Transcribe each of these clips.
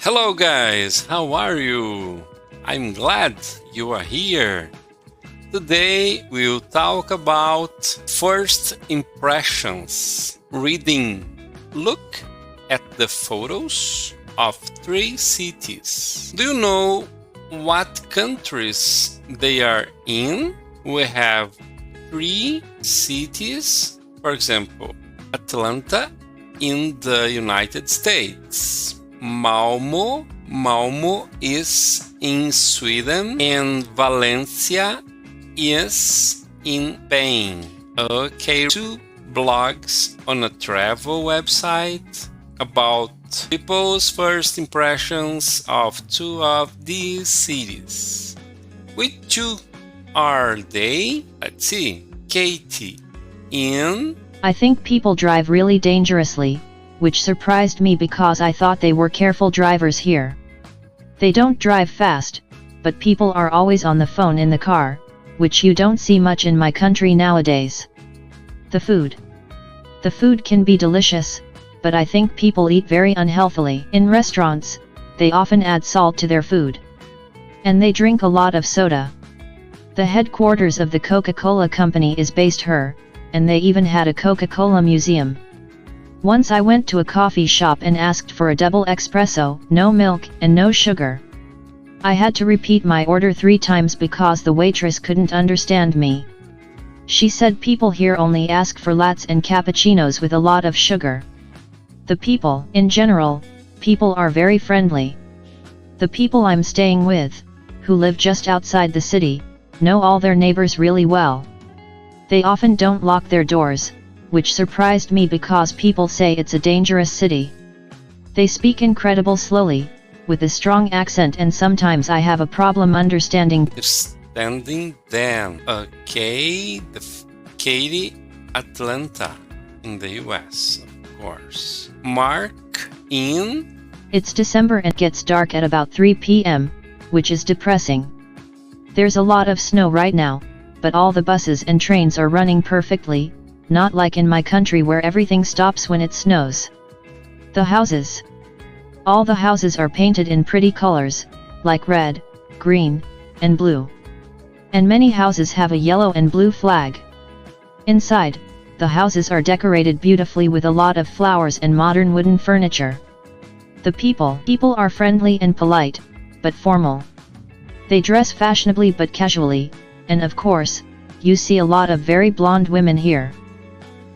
Hello guys, how are you? I'm glad you are here. Today we'll talk about first impressions. Reading. Look at the photos of 3 cities. Do you know what countries they are in? We have 3 cities. For example, Atlanta in the United States. Malmö is in Sweden, and Valencia is in Spain. Okay, 2 blogs on a travel website about people's first impressions of 2 of these cities. Which 2 are they? Let's see. Katy in... I think people drive really dangerously, which surprised me because I thought they were careful drivers here. They don't drive fast, but people are always on the phone in the car, which you don't see much in my country nowadays. The food. The food can be delicious, but I think people eat very unhealthily. In restaurants, they often add salt to their food. And they drink a lot of soda. The headquarters of the Coca-Cola company is based here, and they even had a Coca-Cola museum. Once I went to a coffee shop and asked for a double espresso, no milk and no sugar. I had to repeat my order 3 times because the waitress couldn't understand me. She said people here only ask for lattes and cappuccinos with a lot of sugar. The people, in general, people are very friendly. The people I'm staying with, who live just outside the city, know all their neighbors really well. They often don't lock their doors, which surprised me because people say it's a dangerous city. They speak incredible slowly, with a strong accent, and sometimes I have a problem understanding them. Okay, Katy, Atlanta, in the US, of course. Mark in... It's December and gets dark at about 3 p.m., which is depressing. There's a lot of snow right now, but all the buses and trains are running perfectly, not like in my country where everything stops when it snows. The houses. All the houses are painted in pretty colors, like red, green, and blue. And many houses have a yellow and blue flag. Inside, the houses are decorated beautifully with a lot of flowers and modern wooden furniture. The people are friendly and polite, but formal. They dress fashionably but casually, and of course, you see a lot of very blonde women here.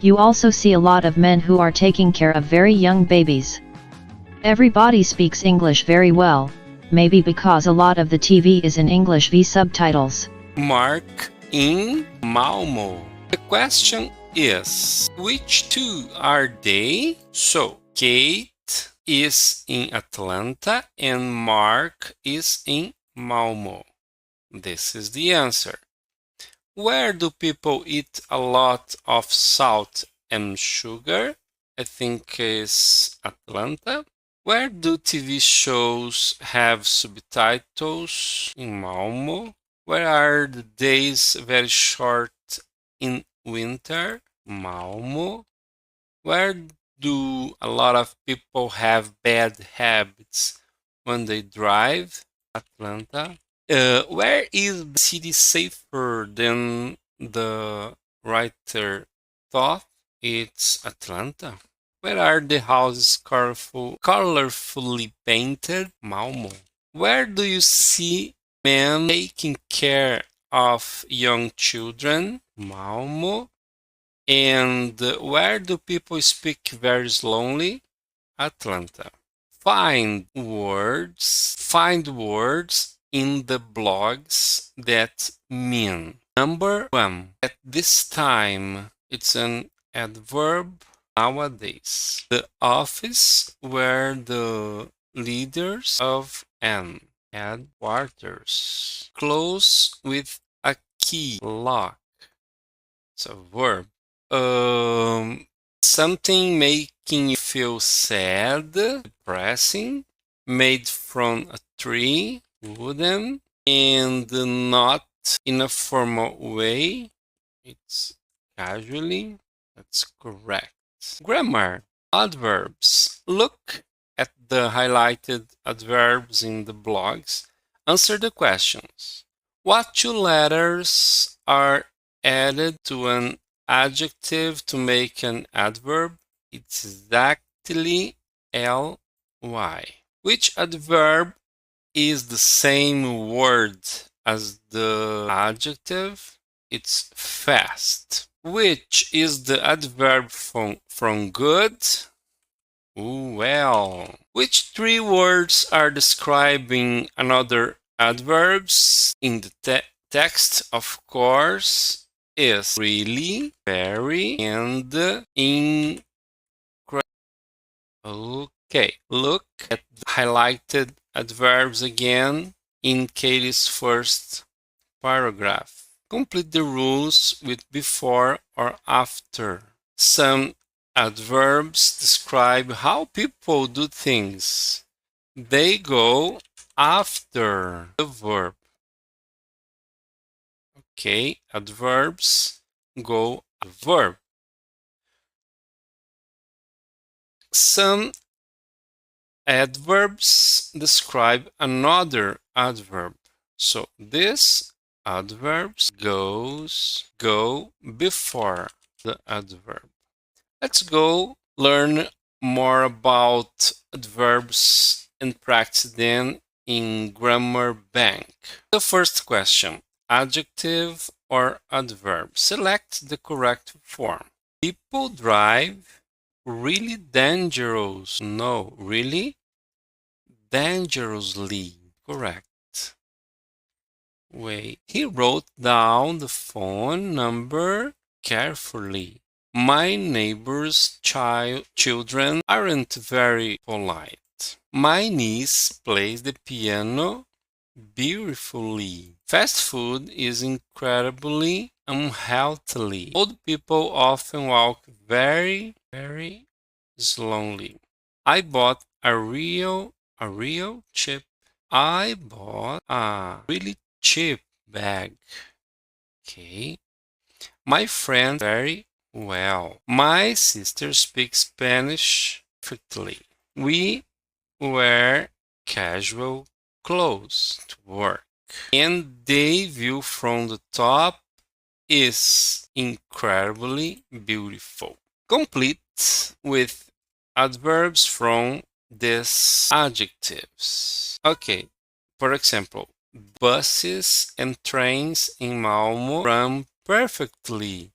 You also see a lot of men who are taking care of very young babies. Everybody speaks English very well, maybe because a lot of the TV is in English with subtitles. Mark in Malmö. The question is, which 2 are they? So, Kate is in Atlanta and Mark is in Malmö. This is the answer. Where do people eat a lot of salt and sugar? I think it's Atlanta. Where do TV shows have subtitles? In Malmö. Where are the days very short in winter? Malmö. Where do a lot of people have bad habits when they drive? Atlanta. Where is the city safer than the writer thought? It's Atlanta. Where are the houses colorfully painted? Malmö. Where do you see men taking care of young children? Malmö. And where do people speak very slowly? Atlanta. Find words in the blogs that mean. Number 1. At this time, it's an adverb. Nowadays, the office were the leaders of an headquarters. Close with a key, lock. It's a verb. Something making you feel sad, depressing, made from a tree, wooden, and not in a formal way. It's casually. That's correct. Grammar. Adverbs. Look at the the highlighted adverbs in the blogs. Answer the questions. What two letters are added to an adjective to make an adverb? It's exactly ly. Which adverb is the same word as the adjective? It's fast. Which is the adverb from good? Well. Which three words are describing another adverbs in the text? Of course, is really, very, and incredible. Okay, look at the highlighted adverbs again in Katy's first paragraph. Complete the rules with before or after. Some adverbs describe how people do things. They go after the verb. Okay, adverbs go after the verb. Some adverbs describe another adverb. So this adverbs go before the adverb. Let's go learn more about adverbs and practice them in Grammar Bank. The first question, adjective or adverb? Select the correct form. People drive really dangerous. No, really dangerously. Correct. Wait, he wrote down the phone number carefully. My neighbor's children aren't very polite. My niece plays the piano beautifully. Fast food is incredibly unhealthy. Old people often walk very, very slowly. I bought a real cheap. I bought a really cheap bag. Okay. My friend very well. My sister speaks Spanish perfectly. We wear casual clothes to work. And the view from the top is incredibly beautiful. Complete with adverbs from these adjectives. Okay, for example, buses and trains in Malmö run perfectly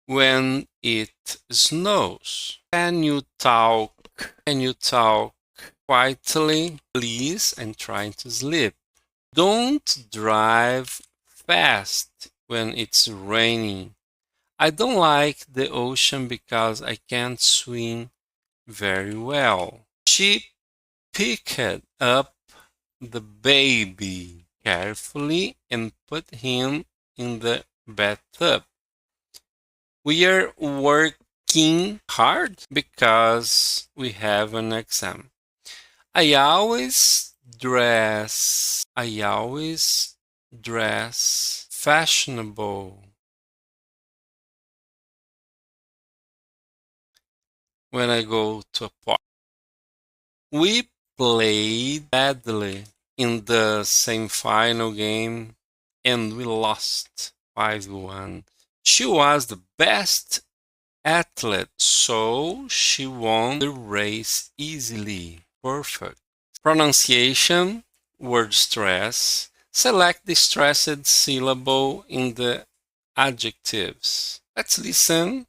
when it snows. Can you talk quietly, please? I'm trying to sleep. Don't drive fast when it's raining. I don't like the ocean because I can't swim very well. She picked up the baby carefully and put him in the bathtub. We are working hard because we have an exam. I always dress fashionable when I go to a party. We played badly in the semi-final game and we lost 5-1. She was the best athlete, so she won the race easily. Perfect. Pronunciation, word stress. Select the stressed syllable in the adjectives. Let's listen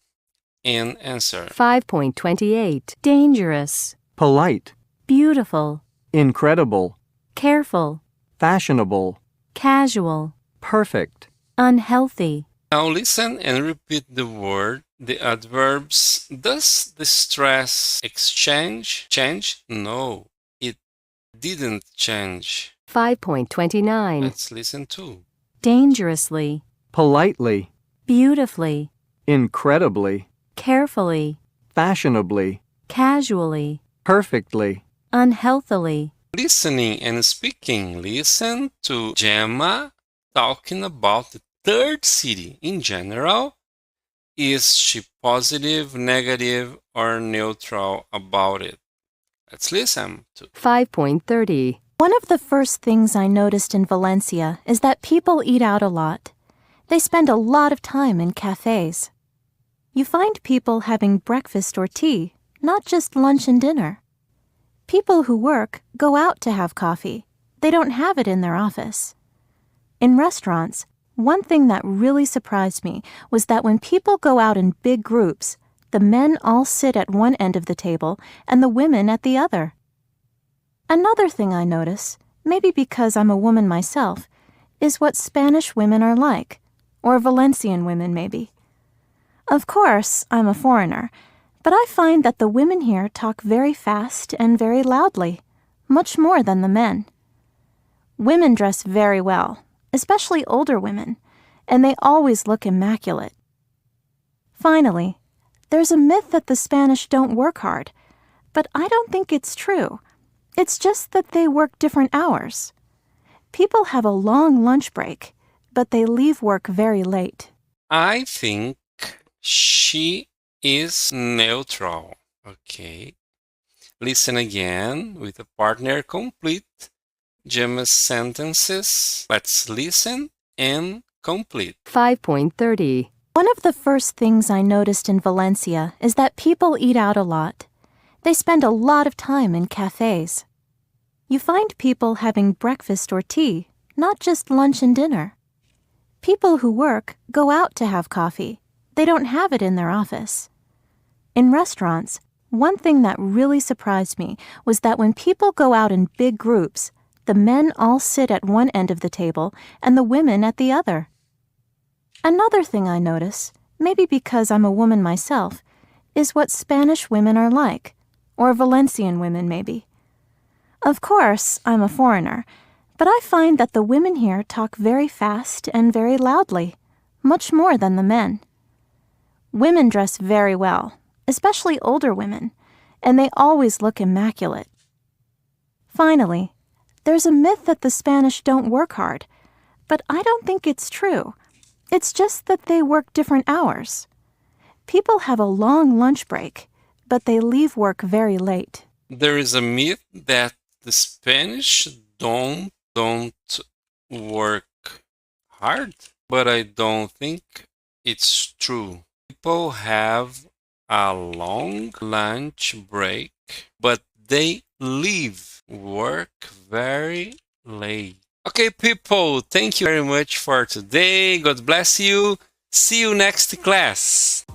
and answer. 5.28. Dangerous, polite, beautiful, incredible, careful, fashionable, casual, perfect, unhealthy. Now listen and repeat the adverbs. Does the stress change? No, it didn't change. 5.29. Let's listen too. Dangerously, politely, beautifully, incredibly, carefully, fashionably, casually, perfectly. unhealthily. Listening and speaking. Listen to Gemma talking about the third city in general. Is she positive, negative, or neutral about it? Let's listen to 5.30. One of the first things I noticed in Valencia is that people eat out a lot. They spend a lot of time in cafes. You find people having breakfast or tea, not just lunch and dinner. People who work go out to have coffee. They don't have it in their office. In restaurants, one thing that really surprised me was that when people go out in big groups, the men all sit at one end of the table and the women at the other. Another thing I notice, maybe because I'm a woman myself, is what Spanish women are like, or Valencian women maybe. Of course, I'm a foreigner, but I find that the women here talk very fast and very loudly, much more than the men. Women dress very well, especially older women, and they always look immaculate. Finally, there's a myth that the Spanish don't work hard, but I don't think it's true. It's just that they work different hours. People have a long lunch break, but they leave work very late. I think she is neutral. Okay. Listen again with a partner complete. Gemma's sentences. Let's listen and complete. 5.30. One of the first things I noticed in Valencia is that people eat out a lot. They spend a lot of time in cafes. You find people having breakfast or tea, not just lunch and dinner. People who work go out to have coffee. They don't have it in their office. In restaurants, one thing that really surprised me was that when people go out in big groups, the men all sit at one end of the table and the women at the other. Another thing I notice, maybe because I'm a woman myself, is what Spanish women are like, or Valencian women maybe. Of course, I'm a foreigner, but I find that the women here talk very fast and very loudly, much more than the men. Women dress very well, especially older women, and they always look immaculate. Finally, there's a myth that the Spanish don't work hard, but I don't think it's true. It's just that they work different hours. People have a long lunch break, but they leave work very late. There is a myth that the Spanish don't work hard, but I don't think it's true. People have a long lunch break, but they leave work very late. Okay, people, thank you very much for today. God bless you. See you next class.